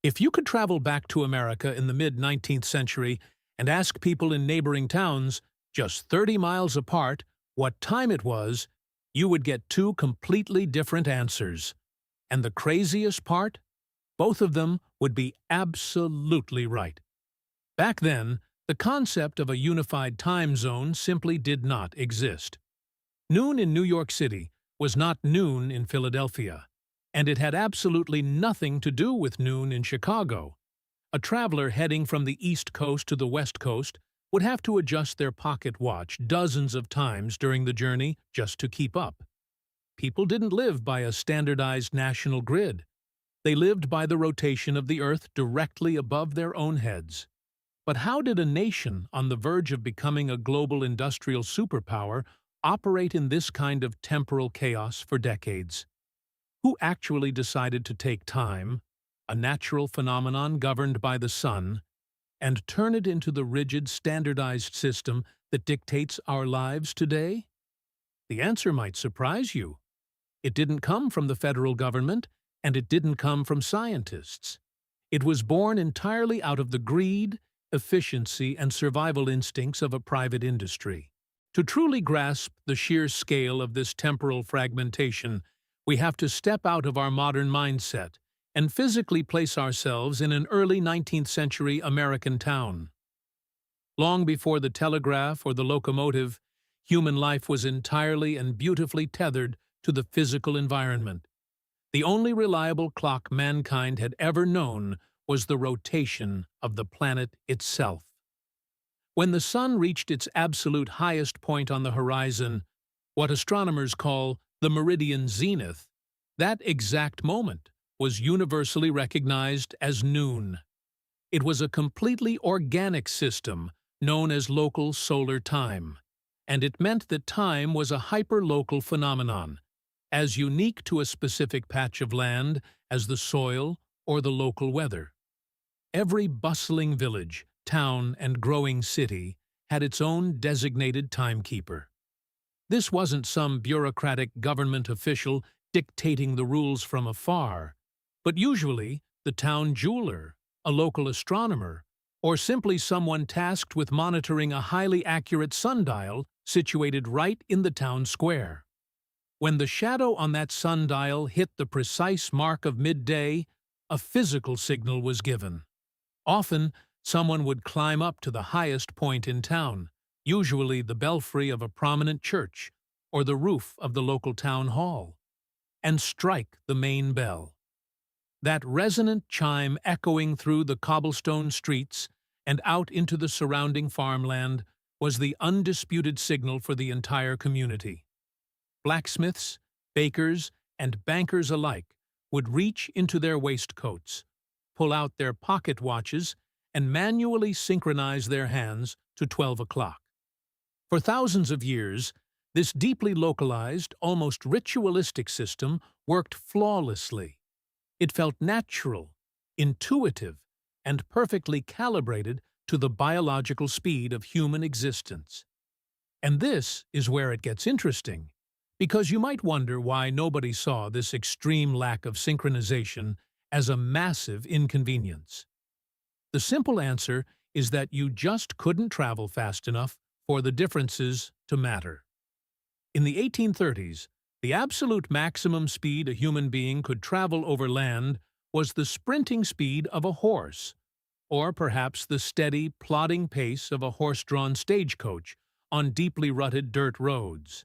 If you could travel back to America in the mid-19th century and ask people in neighboring towns, just 30 miles apart, what time it was, you would get two completely different answers. And the craziest part? Both of them would be absolutely right. Back then, the concept of a unified time zone simply did not exist. Noon in New York City was not noon in Philadelphia, and it had absolutely nothing to do with noon in Chicago. A traveler heading from the East Coast to the West Coast would have to adjust their pocket watch dozens of times during the journey just to keep up. People didn't live by a standardized national grid. They lived by the rotation of the Earth directly above their own heads. But how did a nation on the verge of becoming a global industrial superpower operate in this kind of temporal chaos for decades? Who actually decided to take time, a natural phenomenon governed by the sun, and turn it into the rigid, standardized system that dictates our lives today? The answer might surprise you. It didn't come from the federal government, and it didn't come from scientists. It was born entirely out of the greed, efficiency, and survival instincts of a private industry. To truly grasp the sheer scale of this temporal fragmentation, we have to step out of our modern mindset and physically place ourselves in an early 19th century American town. Long before the telegraph or the locomotive, human life was entirely and beautifully tethered to the physical environment. The only reliable clock mankind had ever known was the rotation of the planet itself. When the sun reached its absolute highest point on the horizon, what astronomers call the meridian zenith, that exact moment was universally recognized as noon. It was a completely organic system known as local solar time, and it meant that time was a hyperlocal phenomenon, as unique to a specific patch of land as the soil or the local weather. Every bustling village, town, and growing city had its own designated timekeeper. This wasn't some bureaucratic government official dictating the rules from afar, but usually the town jeweler, a local astronomer, or simply someone tasked with monitoring a highly accurate sundial situated right in the town square. When the shadow on that sundial hit the precise mark of midday, a physical signal was given. Often, someone would climb up to the highest point in town, usually the belfry of a prominent church or the roof of the local town hall, and strike the main bell. That resonant chime echoing through the cobblestone streets and out into the surrounding farmland was the undisputed signal for the entire community. Blacksmiths, bakers, and bankers alike would reach into their waistcoats, pull out their pocket watches, and manually synchronize their hands to 12 o'clock. For thousands of years, this deeply localized, almost ritualistic system worked flawlessly. It felt natural, intuitive, and perfectly calibrated to the biological speed of human existence. And this is where it gets interesting, because you might wonder why nobody saw this extreme lack of synchronization as a massive inconvenience. The simple answer is that you just couldn't travel fast enough for the differences to matter. In the 1830s, the absolute maximum speed a human being could travel over land was the sprinting speed of a horse, or perhaps the steady, plodding pace of a horse-drawn stagecoach on deeply rutted dirt roads.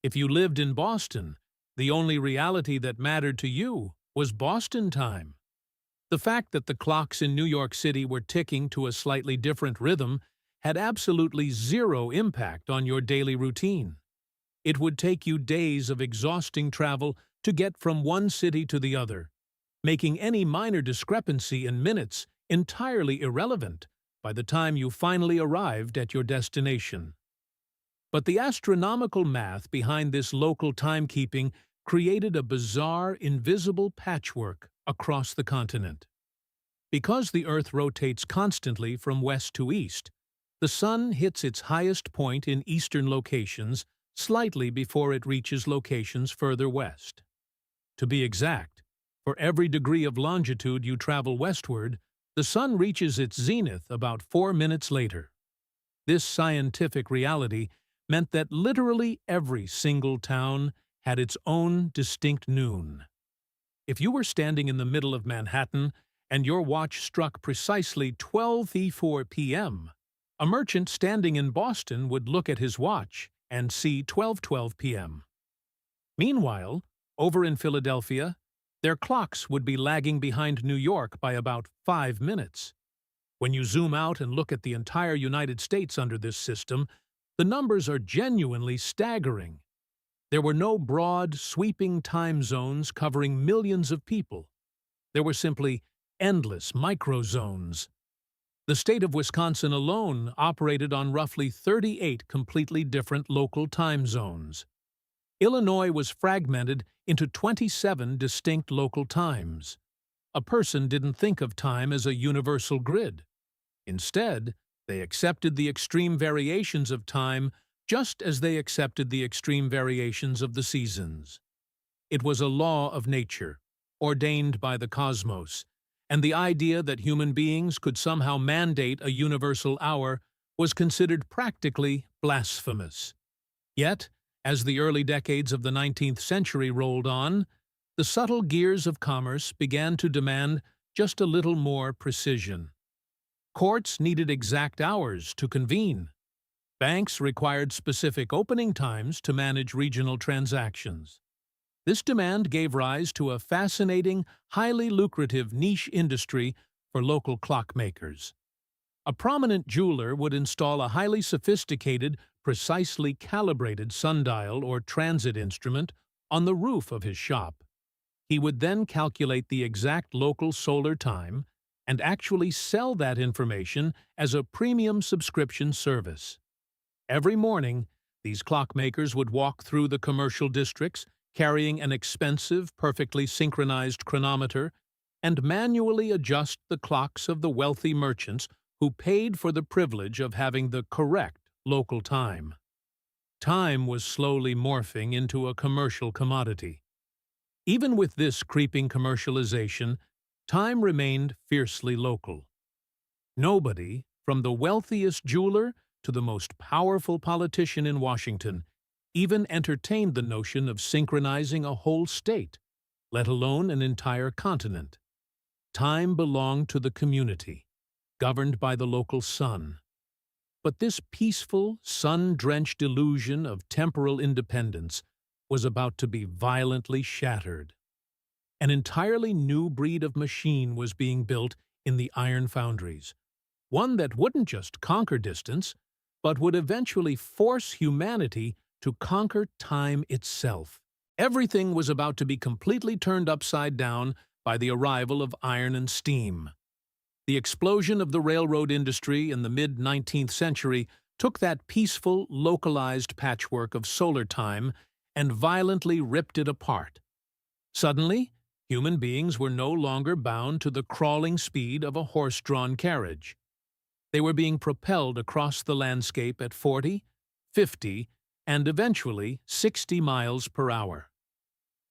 If you lived in Boston, the only reality that mattered to you was Boston time. The fact that the clocks in New York City were ticking to a slightly different rhythm had absolutely zero impact on your daily routine. It would take you days of exhausting travel to get from one city to the other, making any minor discrepancy in minutes entirely irrelevant by the time you finally arrived at your destination. But the astronomical math behind this local timekeeping created a bizarre, invisible patchwork across the continent. Because the Earth rotates constantly from west to east, the sun hits its highest point in eastern locations slightly before it reaches locations further west. To be exact, For every degree of longitude you travel westward, the sun reaches its zenith about 4 minutes later. This scientific reality meant that literally every single town had its own distinct noon. If you were standing in the middle of Manhattan and your watch struck precisely 12:04 p.m., a merchant standing in Boston would look at his watch and see 12:12 p.m. Meanwhile, over in Philadelphia, their clocks would be lagging behind New York by about 5 minutes. When you zoom out and look at the entire United States under this system, the numbers are genuinely staggering. There were no broad, sweeping time zones covering millions of people. There were simply endless microzones. The state of Wisconsin alone operated on roughly 38 completely different local time zones. Illinois was fragmented into 27 distinct local times. A person didn't think of time as a universal grid. Instead, they accepted the extreme variations of time just as they accepted the extreme variations of the seasons. It was a law of nature, ordained by the cosmos, and the idea that human beings could somehow mandate a universal hour was considered practically blasphemous. Yet, as the early decades of the 19th century rolled on, the subtle gears of commerce began to demand just a little more precision. Courts needed exact hours to convene. Banks required specific opening times to manage regional transactions. This demand gave rise to a fascinating, highly lucrative niche industry for local clockmakers. A prominent jeweler would install a highly sophisticated, precisely calibrated sundial or transit instrument on the roof of his shop. He would then calculate the exact local solar time and actually sell that information as a premium subscription service. Every morning, these clockmakers would walk through the commercial districts carrying an expensive, perfectly synchronized chronometer and manually adjust the clocks of the wealthy merchants who paid for the privilege of having the correct local time. Time was slowly morphing into a commercial commodity. Even with this creeping commercialization, time remained fiercely local. Nobody, from the wealthiest jeweler to the most powerful politician in Washington, even entertained the notion of synchronizing a whole state, let alone an entire continent. Time belonged to the community, governed by the local sun. But this peaceful, sun-drenched illusion of temporal independence was about to be violently shattered. An entirely new breed of machine was being built in the iron foundries, one that wouldn't just conquer distance, but would eventually force humanity to conquer time itself. Everything was about to be completely turned upside down by the arrival of iron and steam. The explosion of the railroad industry in the mid-19th century took that peaceful, localized patchwork of solar time and violently ripped it apart. Suddenly, human beings were no longer bound to the crawling speed of a horse-drawn carriage. They were being propelled across the landscape at 40, 50, and eventually 60 miles per hour.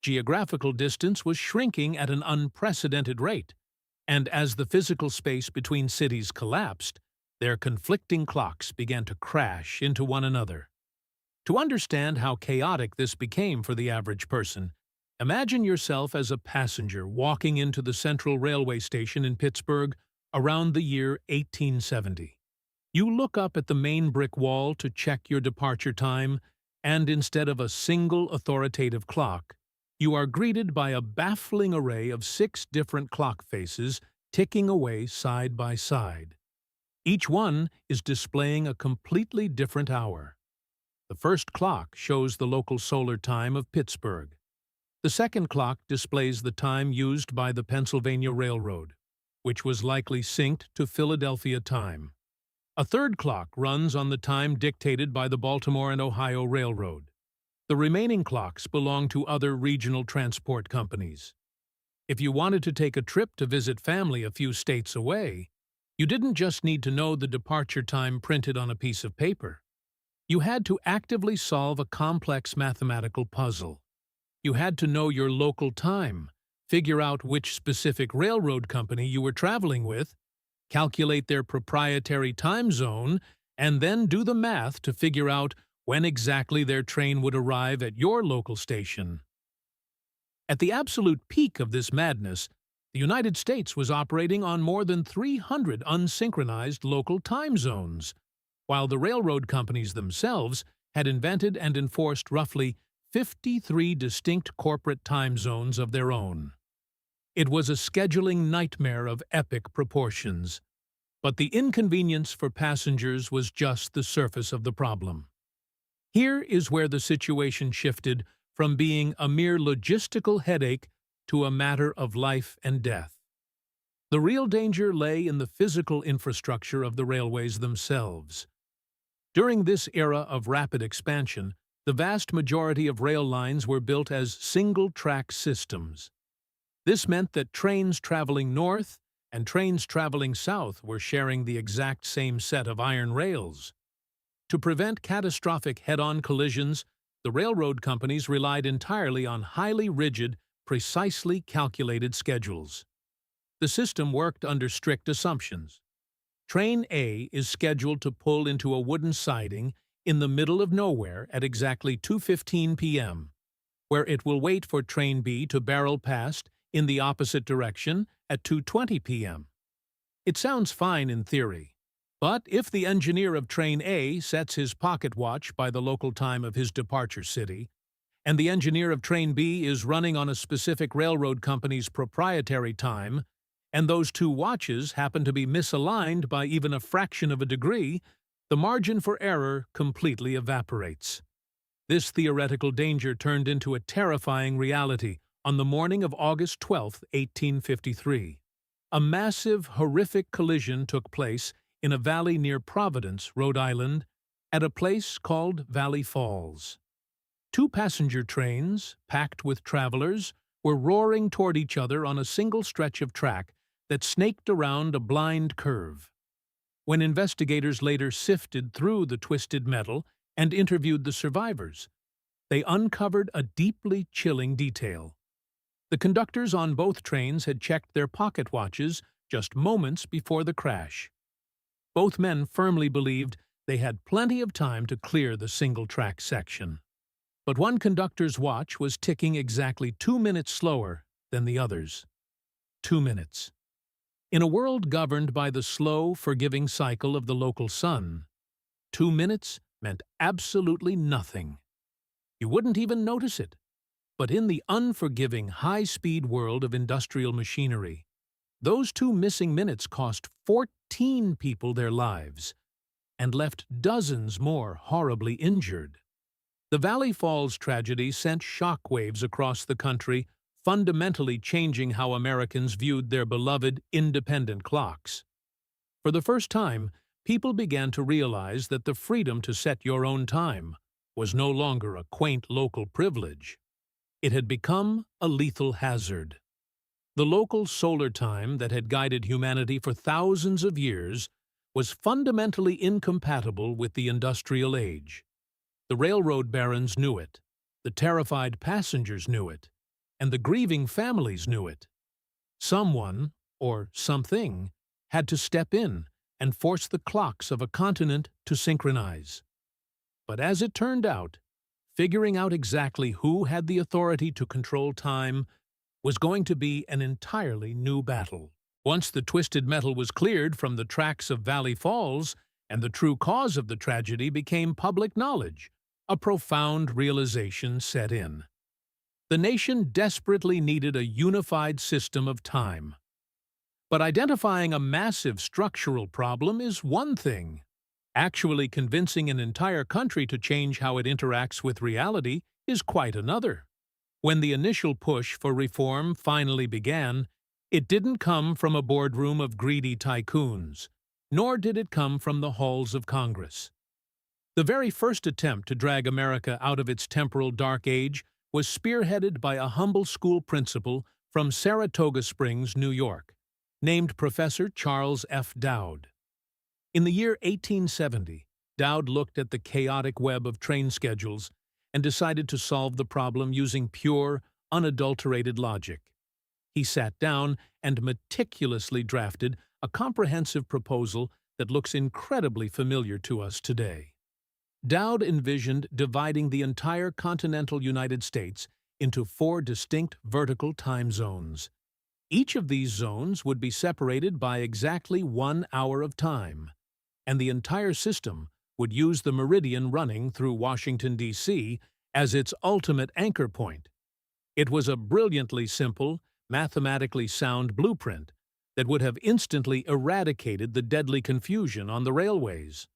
Geographical distance was shrinking at an unprecedented rate, and as the physical space between cities collapsed, their conflicting clocks began to crash into one another. To understand how chaotic this became for the average person, imagine yourself as a passenger walking into the Central Railway Station in Pittsburgh around the year 1870. You look up at the main brick wall to check your departure time, and instead of a single authoritative clock, you are greeted by a baffling array of 6 different clock faces ticking away side by side. Each one is displaying a completely different hour. The first clock shows the local solar time of Pittsburgh. The second clock displays the time used by the Pennsylvania Railroad, which was likely synced to Philadelphia time. A third clock runs on the time dictated by the Baltimore and Ohio Railroad. The remaining clocks belong to other regional transport companies. If you wanted to take a trip to visit family a few states away, you didn't just need to know the departure time printed on a piece of paper. You had to actively solve a complex mathematical puzzle. You had to know your local time, figure out which specific railroad company you were traveling with, calculate their proprietary time zone, and then do the math to figure out when exactly their train would arrive at your local station. At the absolute peak of this madness, the United States was operating on more than 300 unsynchronized local time zones, while the railroad companies themselves had invented and enforced roughly 53 distinct corporate time zones of their own. It was a scheduling nightmare of epic proportions. But the inconvenience for passengers was just the surface of the problem. Here is where the situation shifted from being a mere logistical headache to a matter of life and death. The real danger lay in the physical infrastructure of the railways themselves. During this era of rapid expansion, the vast majority of rail lines were built as single-track systems. This meant that trains traveling north and trains traveling south were sharing the exact same set of iron rails. To prevent catastrophic head-on collisions, the railroad companies relied entirely on highly rigid, precisely calculated schedules. The system worked under strict assumptions. Train A is scheduled to pull into a wooden siding in the middle of nowhere at exactly 2:15 p.m., where it will wait for Train B to barrel past in the opposite direction at 2:20 p.m. It sounds fine in theory, but if the engineer of Train A sets his pocket watch by the local time of his departure city, and the engineer of Train B is running on a specific railroad company's proprietary time, and those two watches happen to be misaligned by even a fraction of a degree, the margin for error completely evaporates. This theoretical danger turned into a terrifying reality on the morning of August 12, 1853. A massive, horrific collision took place in a valley near Providence, Rhode Island, at a place called Valley Falls. Two passenger trains, packed with travelers, were roaring toward each other on a single stretch of track that snaked around a blind curve. When investigators later sifted through the twisted metal and interviewed the survivors, they uncovered a deeply chilling detail. The conductors on both trains had checked their pocket watches just moments before the crash. Both men firmly believed they had plenty of time to clear the single-track section. But one conductor's watch was ticking exactly 2 minutes slower than the others. 2 minutes. In a world governed by the slow, forgiving cycle of the local sun, 2 minutes meant absolutely nothing. You wouldn't even notice it. But in the unforgiving, high-speed world of industrial machinery, those 2 missing minutes cost 14 people their lives and left dozens more horribly injured. The Valley Falls tragedy sent shockwaves across the country, fundamentally changing how Americans viewed their beloved independent clocks. For the first time, people began to realize that the freedom to set your own time was no longer a quaint local privilege. It had become a lethal hazard. The local solar time that had guided humanity for thousands of years was fundamentally incompatible with the industrial age. The railroad barons knew it, the terrified passengers knew it, and the grieving families knew it. Someone, or something, had to step in and force the clocks of a continent to synchronize. But as it turned out, figuring out exactly who had the authority to control time was going to be an entirely new battle. Once the twisted metal was cleared from the tracks of Valley Falls and the true cause of the tragedy became public knowledge, a profound realization set in. The nation desperately needed a unified system of time. But identifying a massive structural problem is one thing. Actually convincing an entire country to change how it interacts with reality is quite another. When the initial push for reform finally began, it didn't come from a boardroom of greedy tycoons, nor did it come from the halls of Congress. The very first attempt to drag America out of its temporal dark age was spearheaded by a humble school principal from Saratoga Springs, New York, named Professor Charles F. Dowd. In the year 1870, Dowd looked at the chaotic web of train schedules and decided to solve the problem using pure, unadulterated logic. he sat down and meticulously drafted a comprehensive proposal that looks incredibly familiar to us today. Dowd envisioned dividing the entire continental United States into 4 distinct vertical time zones. Each of these zones would be separated by exactly 1 hour of time, and the entire system would use the meridian running through Washington, D.C. as its ultimate anchor point. It was a brilliantly simple, mathematically sound blueprint that would have instantly eradicated the deadly confusion on the railways.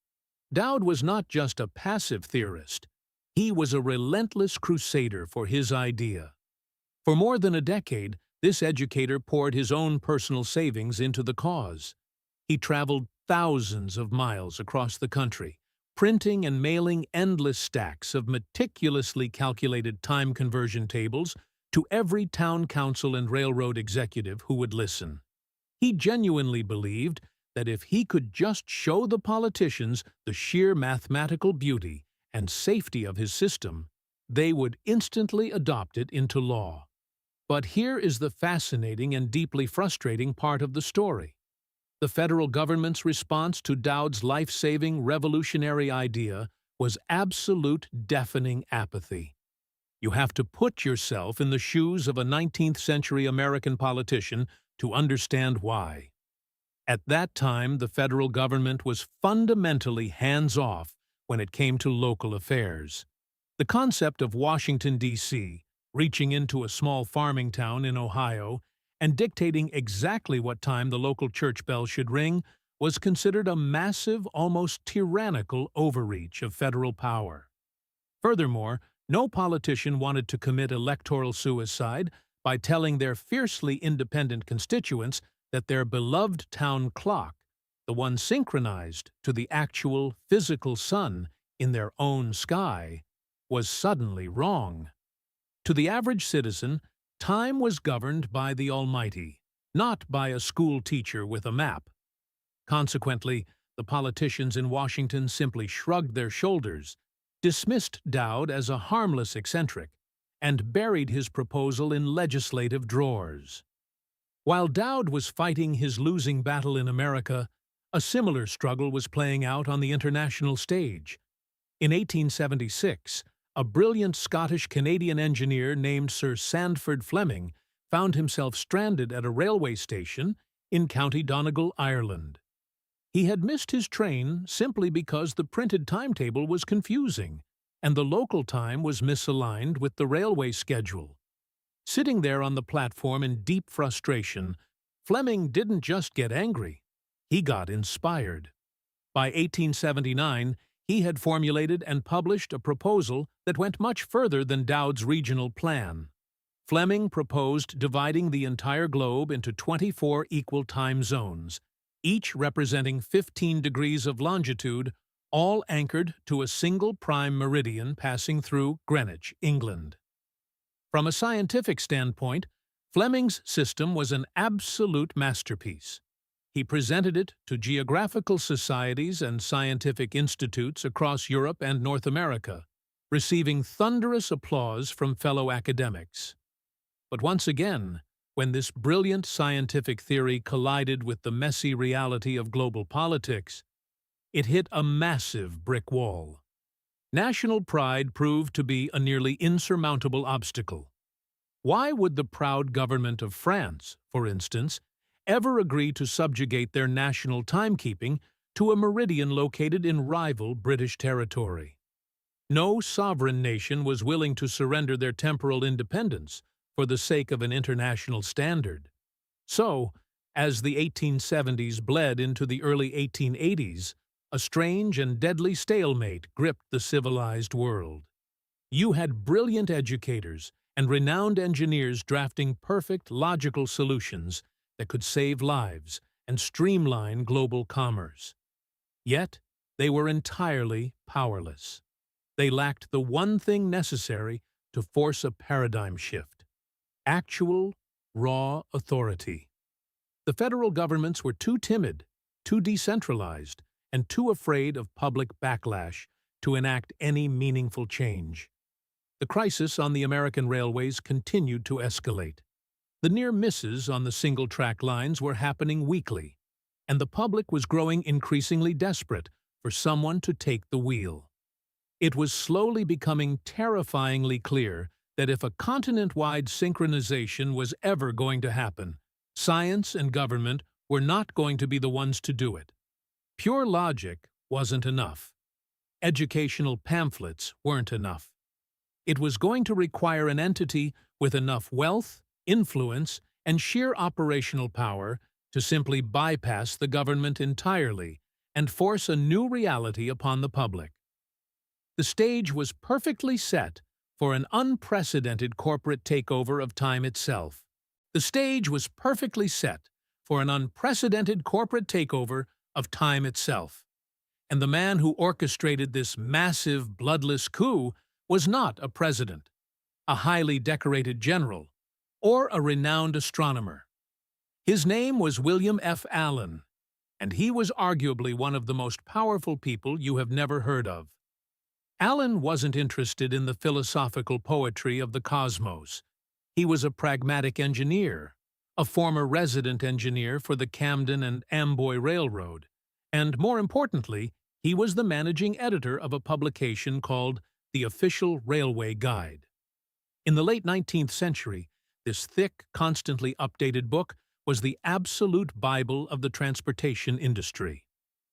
Dowd was not just a passive theorist. He was a relentless crusader for his idea. For more than a decade, this educator poured his own personal savings into the cause. He traveled thousands of miles across the country, printing and mailing endless stacks of meticulously calculated time conversion tables to every town council and railroad executive who would listen. He genuinely believed that if he could just show the politicians the sheer mathematical beauty and safety of his system, they would instantly adopt it into law. But here is the fascinating and deeply frustrating part of the story. The federal government's response to Dowd's life-saving revolutionary idea was absolute deafening apathy. You have to put yourself in the shoes of a 19th-century American politician to understand why. At that time, the federal government was fundamentally hands-off when it came to local affairs. The concept of Washington, D.C., reaching into a small farming town in Ohio and dictating exactly what time the local church bell should ring was considered a massive, almost tyrannical overreach of federal power. Furthermore, no politician wanted to commit electoral suicide by telling their fiercely independent constituents that their beloved town clock, the one synchronized to the actual physical sun in their own sky, was suddenly wrong. To the average citizen, time was governed by the Almighty, not by a school teacher with a map. Consequently, the politicians in Washington simply shrugged their shoulders, dismissed Dowd as a harmless eccentric, and buried his proposal in legislative drawers. While Dowd was fighting his losing battle in America, a similar struggle was playing out on the international stage. In 1876, a brilliant Scottish-Canadian engineer named Sir Sandford Fleming found himself stranded at a railway station in County Donegal, Ireland. He had missed his train simply because the printed timetable was confusing, and the local time was misaligned with the railway schedule. Sitting there on the platform in deep frustration, Fleming didn't just get angry, he got inspired. By 1879, he had formulated and published a proposal that went much further than Dowd's regional plan. Fleming proposed dividing the entire globe into 24 equal time zones, each representing 15 degrees of longitude, all anchored to a single prime meridian passing through Greenwich, England. From a scientific standpoint, Fleming's system was an absolute masterpiece. He presented it to geographical societies and scientific institutes across Europe and North America, receiving thunderous applause from fellow academics. But once again, when this brilliant scientific theory collided with the messy reality of global politics, it hit a massive brick wall. National pride proved to be a nearly insurmountable obstacle. Why would the proud government of France, for instance, ever agree to subjugate their national timekeeping to a meridian located in rival British territory? No sovereign nation was willing to surrender their temporal independence for the sake of an international standard. So, as the 1870s bled into the early 1880s, a strange and deadly stalemate gripped the civilized world. You had brilliant educators and renowned engineers drafting perfect, logical solutions that could save lives and streamline global commerce. Yet, they were entirely powerless. They lacked the one thing necessary to force a paradigm shift: actual, raw authority. The federal governments were too timid, too decentralized, and too afraid of public backlash to enact any meaningful change. The crisis on the American railways continued to escalate. The near misses on the single-track lines were happening weekly, and the public was growing increasingly desperate for someone to take the wheel. It was slowly becoming terrifyingly clear that if a continent-wide synchronization was ever going to happen, science and government were not going to be the ones to do it. Pure logic wasn't enough. Educational pamphlets weren't enough. It was going to require an entity with enough wealth, influence, and sheer operational power to simply bypass the government entirely and force a new reality upon the public. The stage was perfectly set for an unprecedented corporate takeover of time itself. The stage was perfectly set for an unprecedented corporate takeover of time itself. And the man who orchestrated this massive, bloodless coup was not a president, a highly decorated general, or a renowned astronomer. His name was William F. Allen, and he was arguably one of the most powerful people you have never heard of. Allen wasn't interested in the philosophical poetry of the cosmos. He was a pragmatic engineer, a former resident engineer for the Camden and Amboy Railroad, and more importantly, he was the managing editor of a publication called The Official Railway Guide. In the late 19th century, this thick, constantly updated book was the absolute Bible of the transportation industry.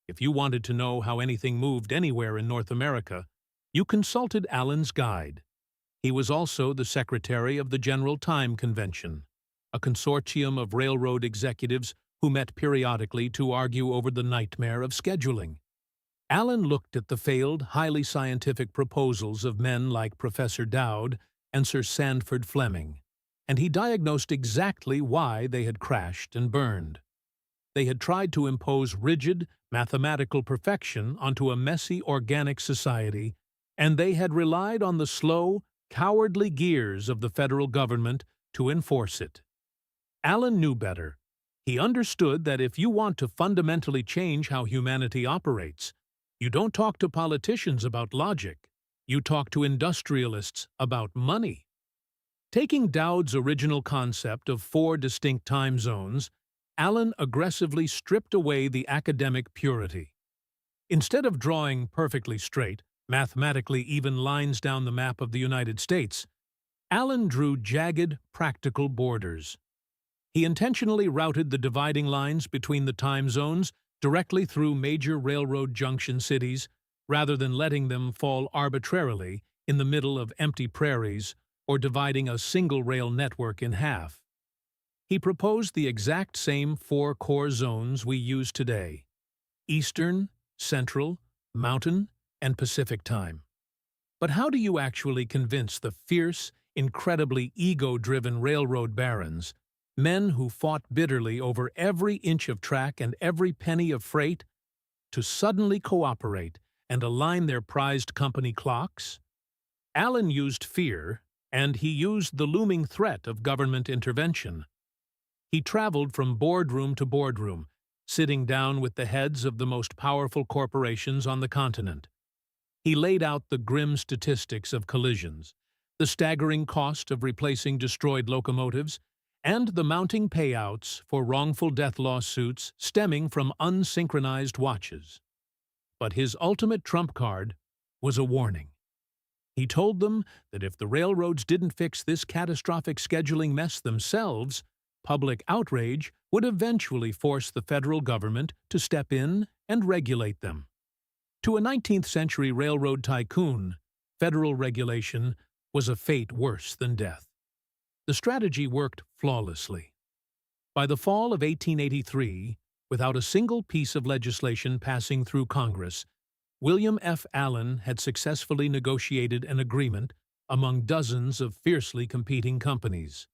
If you wanted to know how anything moved anywhere in North America, you consulted Allen's guide. He was also the secretary of the General Time Convention, a consortium of railroad executives who met periodically to argue over the nightmare of scheduling. Allen looked at the failed, highly scientific proposals of men like Professor Dowd and Sir Sandford Fleming, and he diagnosed exactly why they had crashed and burned. They had tried to impose rigid, mathematical perfection onto a messy, organic society, and they had relied on the slow, cowardly gears of the federal government to enforce it. Allen knew better. He understood that if you want to fundamentally change how humanity operates, you don't talk to politicians about logic. You talk to industrialists about money. Taking Dowd's original concept of 4 distinct time zones, Allen aggressively stripped away the academic purity. Instead of drawing perfectly straight, mathematically even lines down the map of the United States, Allen drew jagged, practical borders. He intentionally routed the dividing lines between the time zones directly through major railroad junction cities, rather than letting them fall arbitrarily in the middle of empty prairies or dividing a single rail network in half. He proposed the exact same 4 core zones we use today: Eastern, Central, Mountain, and Pacific Time. But how do you actually convince the fierce, incredibly ego-driven railroad barons, men who fought bitterly over every inch of track and every penny of freight, to suddenly cooperate and align their prized company clocks? Allen used fear, and he used the looming threat of government intervention. He traveled from boardroom to boardroom, sitting down with the heads of the most powerful corporations on the continent. He laid out the grim statistics of collisions, the staggering cost of replacing destroyed locomotives, and the mounting payouts for wrongful death lawsuits stemming from unsynchronized watches. But his ultimate trump card was a warning. He told them that if the railroads didn't fix this catastrophic scheduling mess themselves, public outrage would eventually force the federal government to step in and regulate them. To a 19th-century railroad tycoon, federal regulation was a fate worse than death. The strategy worked flawlessly. By the fall of 1883, without a single piece of legislation passing through Congress, William F. Allen had successfully negotiated an agreement among dozens of fiercely competing companies.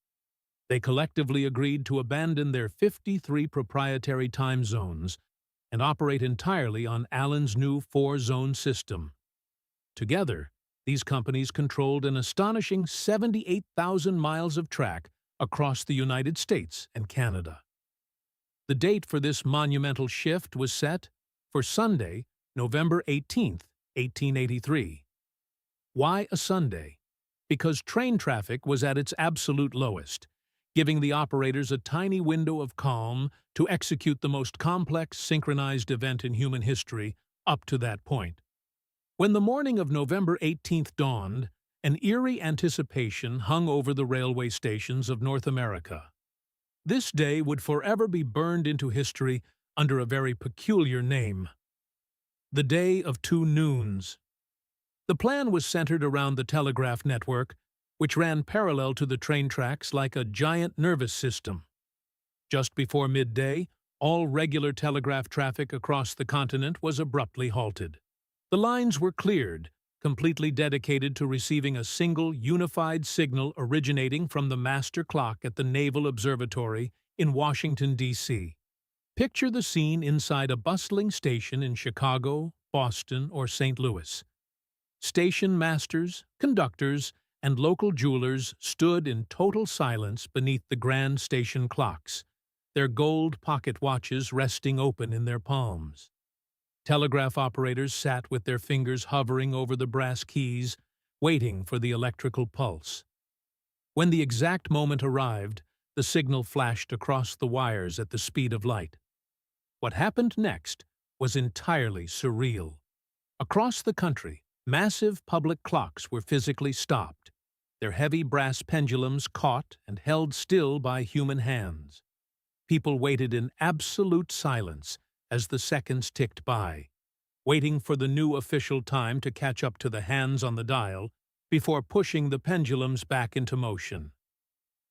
They collectively agreed to abandon their 53 proprietary time zones and operate entirely on Allen's new 4-zone system. Together, these companies controlled an astonishing 78,000 miles of track across the United States and Canada. The date for this monumental shift was set for Sunday, November 18, 1883. Why a Sunday? Because train traffic was at its absolute lowest. giving the operators a tiny window of calm to execute the most complex synchronized event in human history up to that point. When the morning of November 18th dawned, an eerie anticipation hung over the railway stations of North America. This day would forever be burned into history under a very peculiar name: the Day of Two Noons. The plan was centered around the telegraph network, which ran parallel to the train tracks like a giant nervous system. Just before midday, all regular telegraph traffic across the continent was abruptly halted. The lines were cleared, completely dedicated to receiving a single unified signal originating from the master clock at the Naval Observatory in Washington, D.C. Picture the scene inside a bustling station in Chicago, Boston, or St. Louis. Station masters, conductors, and local jewelers stood in total silence beneath the grand station clocks, their gold pocket watches resting open in their palms. Telegraph operators sat with their fingers hovering over the brass keys, waiting for the electrical pulse. When the exact moment arrived, the signal flashed across the wires at the speed of light. What happened next was entirely surreal. Across the country, massive public clocks were physically stopped, their heavy brass pendulums caught and held still by human hands. People waited in absolute silence as the seconds ticked by, waiting for the new official time to catch up to the hands on the dial before pushing the pendulums back into motion.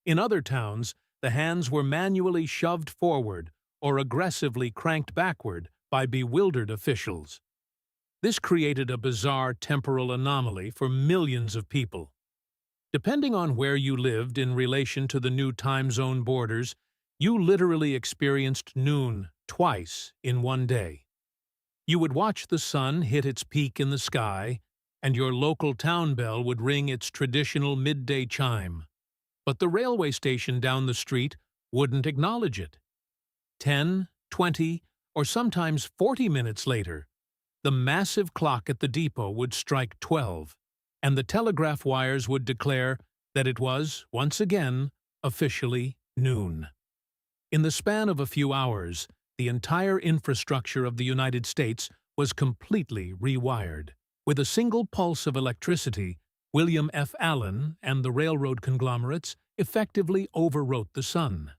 In other towns, the hands were manually shoved forward or aggressively cranked backward by bewildered officials. This created a bizarre temporal anomaly for millions of people. Depending on where you lived in relation to the new time zone borders, you literally experienced noon twice in one day. You would watch the sun hit its peak in the sky, and your local town bell would ring its traditional midday chime. But the railway station down the street wouldn't acknowledge it. 10, 20, or sometimes 40 minutes later, the massive clock at the depot would strike 12, and the telegraph wires would declare that it was, once again, officially noon. In the span of a few hours, the entire infrastructure of the United States was completely rewired. With a single pulse of electricity, William F. Allen and the railroad conglomerates effectively overwrote the sun.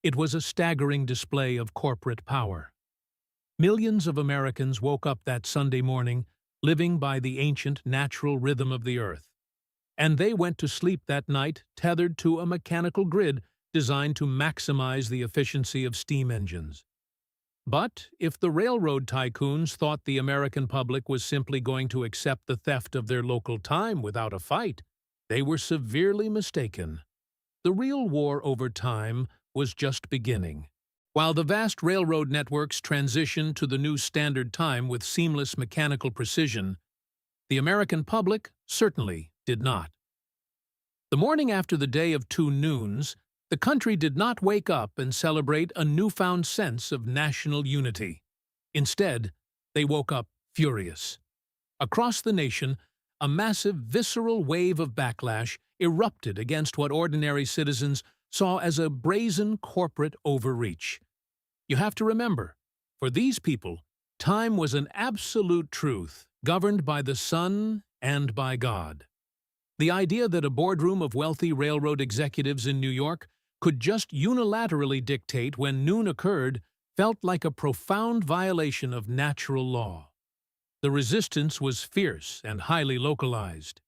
It was a staggering display of corporate power. Millions of Americans woke up that Sunday morning living by the ancient natural rhythm of the earth, and they went to sleep that night tethered to a mechanical grid designed to maximize the efficiency of steam engines. But if the railroad tycoons thought the American public was simply going to accept the theft of their local time without a fight, they were severely mistaken. The real war over time was just beginning. While the vast railroad networks transitioned to the new standard time with seamless mechanical precision, the American public certainly did not. The morning after the Day of Two Noons, the country did not wake up and celebrate a newfound sense of national unity. Instead, they woke up furious. Across the nation, a massive visceral wave of backlash erupted against what ordinary citizens saw as a brazen corporate overreach. You have to remember, for these people, time was an absolute truth, governed by the sun and by God. The idea that a boardroom of wealthy railroad executives in New York could just unilaterally dictate when noon occurred felt like a profound violation of natural law. The resistance was fierce and highly localized.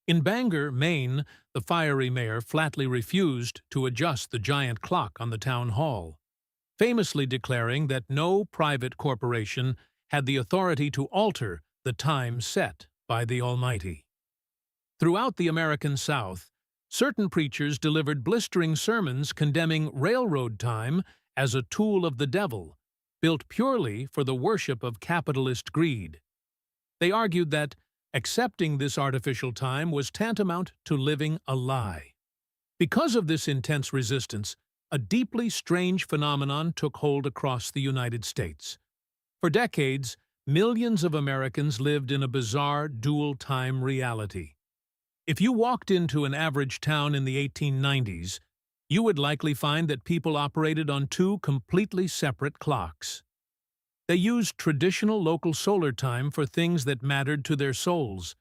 In Bangor, Maine, the fiery mayor flatly refused to adjust the giant clock on the town hall, famously declaring that no private corporation had the authority to alter the time set by the Almighty. Throughout the American South, certain preachers delivered blistering sermons condemning railroad time as a tool of the devil, built purely for the worship of capitalist greed. They argued that accepting this artificial time was tantamount to living a lie. Because of this intense resistance, a deeply strange phenomenon took hold across the United States. For decades, millions of Americans lived in a bizarre dual-time reality. If you walked into an average town in the 1890s, you would likely find that people operated on two completely separate clocks. They used traditional local solar time for things that mattered to their souls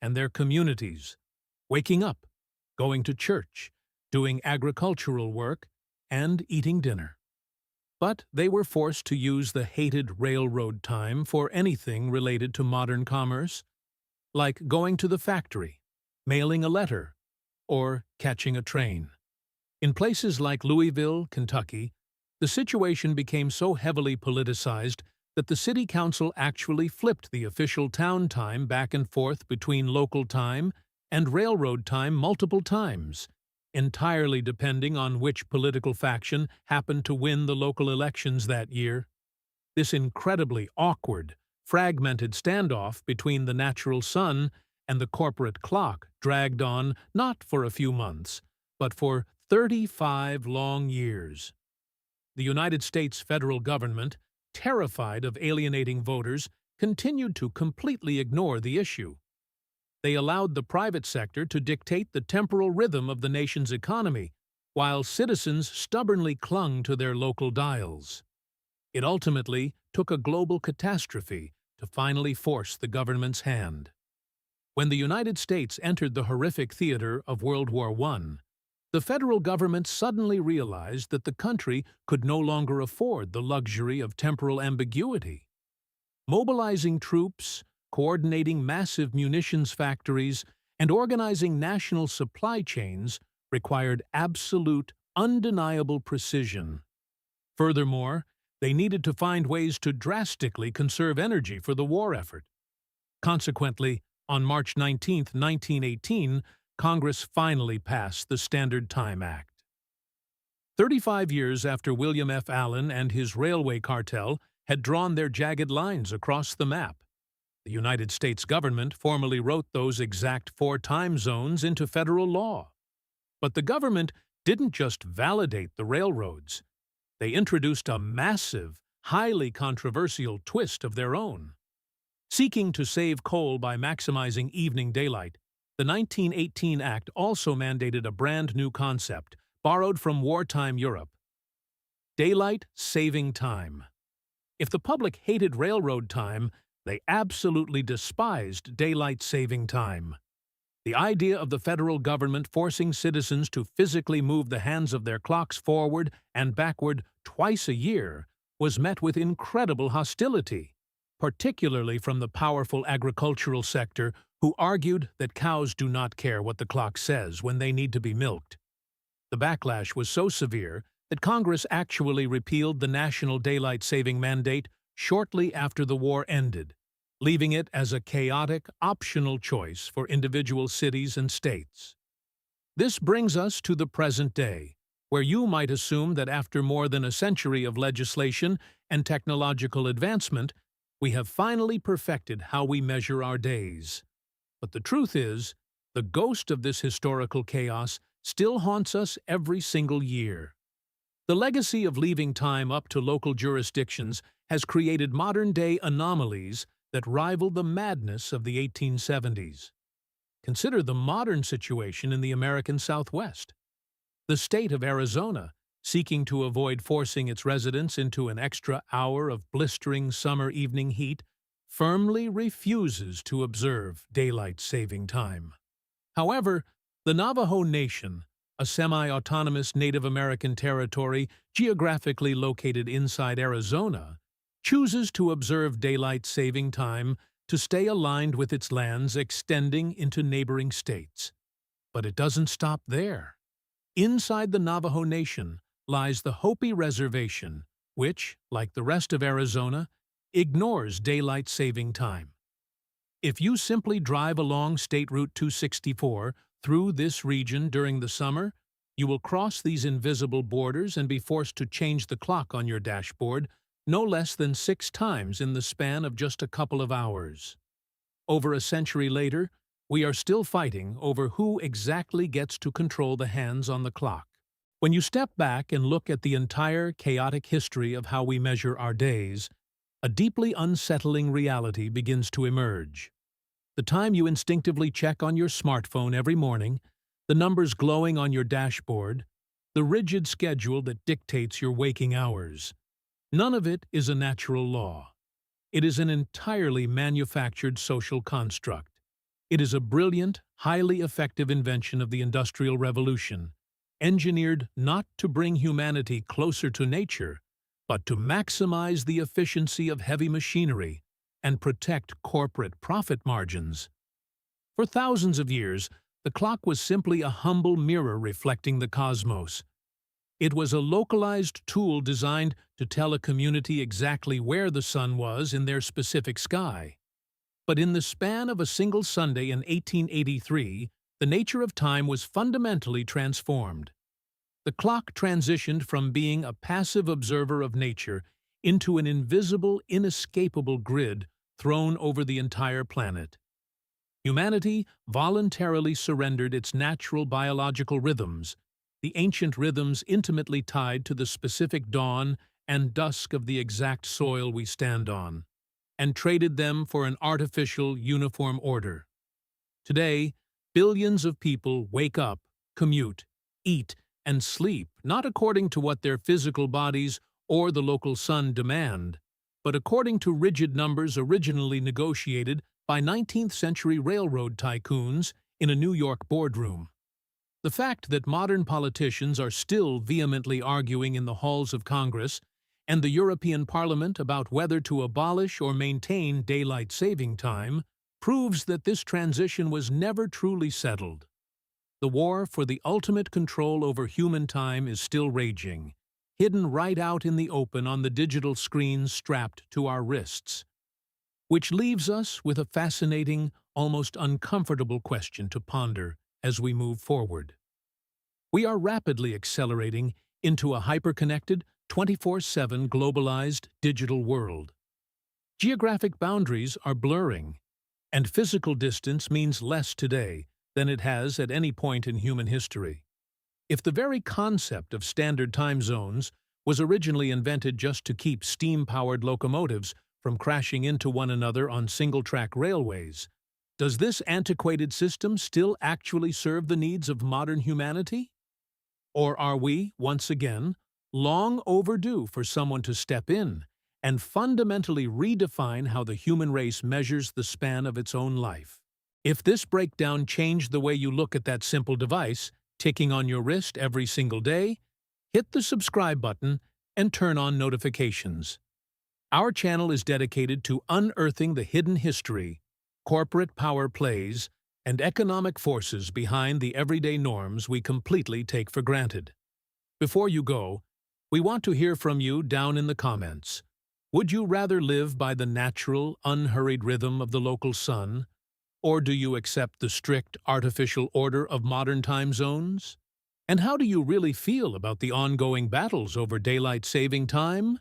and their communities: waking up, going to church, doing agricultural work, and eating dinner. But they were forced to use the hated railroad time for anything related to modern commerce, like going to the factory, mailing a letter, or catching a train. In places like Louisville, Kentucky, the situation became so heavily politicized that the city council actually flipped the official town time back and forth between local time and railroad time multiple times, entirely depending on which political faction happened to win the local elections that year. This incredibly awkward, fragmented standoff between the natural sun and the corporate clock dragged on not for a few months, but for 35 long years. The United States federal government, terrified of alienating voters, continued to completely ignore the issue. They allowed the private sector to dictate the temporal rhythm of the nation's economy, while citizens stubbornly clung to their local dials. It ultimately took a global catastrophe to finally force the government's hand. When the United States entered the horrific theater of World War I, the federal government suddenly realized that the country could no longer afford the luxury of temporal ambiguity. Mobilizing troops, coordinating massive munitions factories, and organizing national supply chains required absolute, undeniable precision. Furthermore, they needed to find ways to drastically conserve energy for the war effort. Consequently, on March 19, 1918, Congress finally passed the Standard Time Act. 35 years after William F. Allen and his railway cartel had drawn their jagged lines across the map, the United States government formally wrote those exact 4 time zones into federal law. But the government didn't just validate the railroads. They introduced a massive, highly controversial twist of their own. Seeking to save coal by maximizing evening daylight, the 1918 Act also mandated a brand new concept, borrowed from wartime Europe: daylight saving time. If the public hated railroad time, they absolutely despised daylight saving time. The idea of the federal government forcing citizens to physically move the hands of their clocks forward and backward twice a year was met with incredible hostility, particularly from the powerful agricultural sector, who argued that cows do not care what the clock says when they need to be milked. The backlash was so severe that Congress actually repealed the national daylight saving mandate shortly after the war ended, leaving it as a chaotic, optional choice for individual cities and states. This brings us to the present day, where you might assume that after more than a century of legislation and technological advancement, we have finally perfected how we measure our days. But the truth is, the ghost of this historical chaos still haunts us every single year. The legacy of leaving time up to local jurisdictions has created modern-day anomalies that rival the madness of the 1870s. Consider the modern situation in the American Southwest. The state of Arizona, seeking to avoid forcing its residents into an extra hour of blistering summer evening heat, firmly refuses to observe daylight saving time. However, the Navajo Nation, a semi-autonomous Native American territory geographically located inside Arizona, chooses to observe daylight saving time to stay aligned with its lands extending into neighboring states. But it doesn't stop there. Inside the Navajo Nation lies the Hopi Reservation, which, like the rest of Arizona, ignores daylight saving time. If you simply drive along State Route 264 through this region during the summer, you will cross these invisible borders and be forced to change the clock on your dashboard no less than 6 times in the span of just a couple of hours. Over a century later, we are still fighting over who exactly gets to control the hands on the clock. When you step back and look at the entire chaotic history of how we measure our days, a deeply unsettling reality begins to emerge. The time you instinctively check on your smartphone every morning, the numbers glowing on your dashboard, the rigid schedule that dictates your waking hours. None of it is a natural law. It is an entirely manufactured social construct. It is a brilliant, highly effective invention of the Industrial Revolution, engineered not to bring humanity closer to nature, but to maximize the efficiency of heavy machinery and protect corporate profit margins. For thousands of years, the clock was simply a humble mirror reflecting the cosmos. It was a localized tool designed to tell a community exactly where the sun was in their specific sky. But in the span of a single Sunday in 1883, the nature of time was fundamentally transformed. The clock transitioned from being a passive observer of nature into an invisible, inescapable grid thrown over the entire planet. Humanity voluntarily surrendered its natural biological rhythms, the ancient rhythms intimately tied to the specific dawn and dusk of the exact soil we stand on, and traded them for an artificial, uniform order. Today, billions of people wake up, commute, eat, and sleep not according to what their physical bodies or the local sun demand, but according to rigid numbers originally negotiated by 19th-century railroad tycoons in a New York boardroom. The fact that modern politicians are still vehemently arguing in the halls of Congress and the European Parliament about whether to abolish or maintain daylight saving time proves that this transition was never truly settled. The war for the ultimate control over human time is still raging, hidden right out in the open on the digital screens strapped to our wrists. Which leaves us with a fascinating, almost uncomfortable question to ponder as we move forward. We are rapidly accelerating into a hyper-connected, 24/7 globalized digital world. Geographic boundaries are blurring, and physical distance means less today than it has at any point in human history. If the very concept of standard time zones was originally invented just to keep steam-powered locomotives from crashing into one another on single-track railways, does this antiquated system still actually serve the needs of modern humanity? Or are we, once again, long overdue for someone to step in and fundamentally redefine how the human race measures the span of its own life? If this breakdown changed the way you look at that simple device, ticking on your wrist every single day, hit the subscribe button and turn on notifications. Our channel is dedicated to unearthing the hidden history, corporate power plays, and economic forces behind the everyday norms we completely take for granted. Before you go, we want to hear from you down in the comments. Would you rather live by the natural, unhurried rhythm of the local sun, or do you accept the strict, artificial order of modern time zones? And how do you really feel about the ongoing battles over daylight saving time?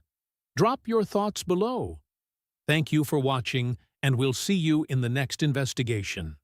Drop your thoughts below. Thank you for watching, and we'll see you in the next investigation.